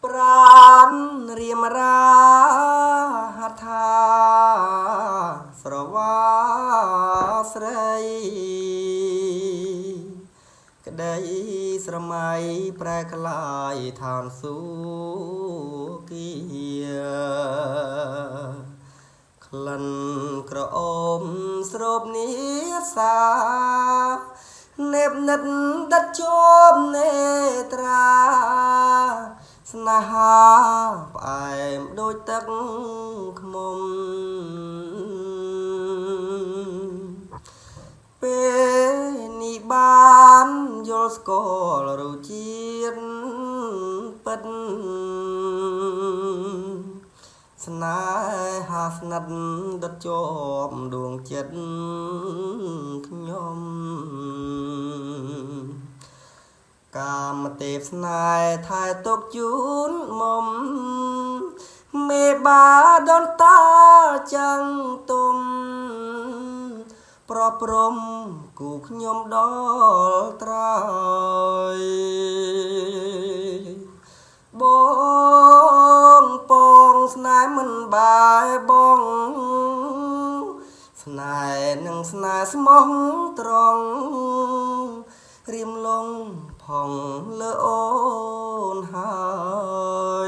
ប្រានរៀមរាហថាស្រវាស្រីក្តីស្រមៃប្រែក្លាយឋានសួគ៌ក្លិនក្រអូបស្រូបនីសានេបនិតដិតជាប់នេត្រាស្នេហាផ្អែមដូចទឹកខ្មុំពេលនេះបានយល់ស្គាល់រសជាតិពិតស្នេហាស្និទ្ធដិតជាប់ដួងចិត្តខ្ញុំកាមទេពស្នេហ៍ថែទុកជូនមុំមេបាដនតាចាំងទុំប្រព្រំគូខ្ញុំដល់ត្រើយបងពងស្នេហ៍មិនបែបងស្នេហ៍នឹងស្នេហ៍ស្មោះត្រង់រៀមលងផងលើអូនហើ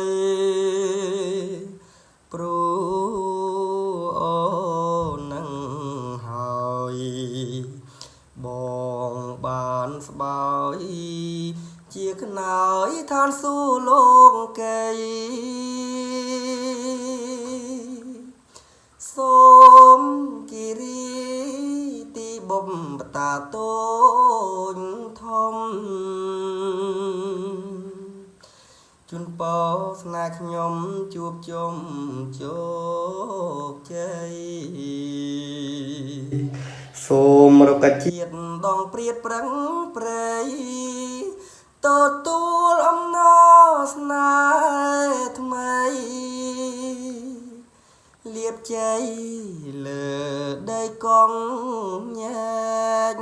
យព្រោះអូននឹងហើយបងបានស្បើយជាខ្នើយឋានសួគ៌លោកកៃសូមគិរីទីបំបតាតូនធំជូនពរស្នេហ៍ខ្ញុំជួបជុំជោគជ័យសូមរកជាតិដងព្រាតប្រឹងប្រែងទទួលអំណរស្នេហ៍ថ្មីលៀបជ័យលើដីកងញែក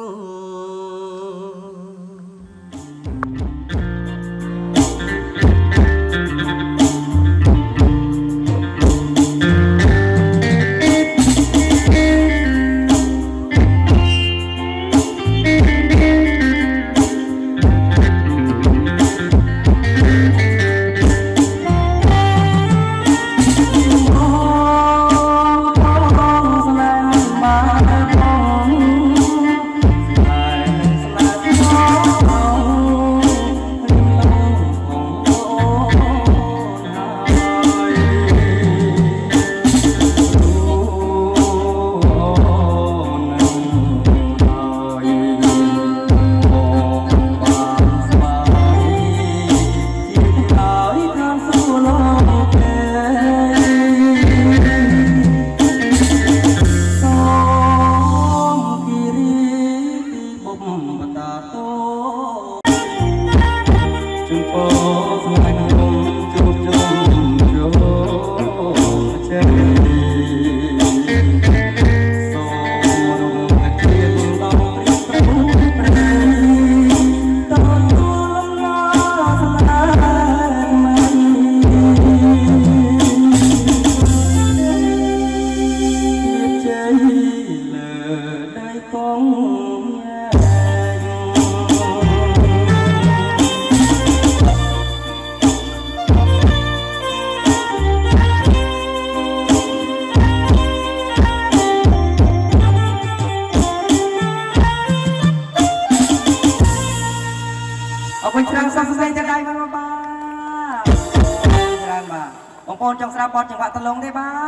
អរគុណច្រើនសោះស្ដីទាំងដៃបងប្អូនច្រើនបាទបងប្អូនចង់ស្ដាប់បទចង្វាក់តឡុងទេបាទ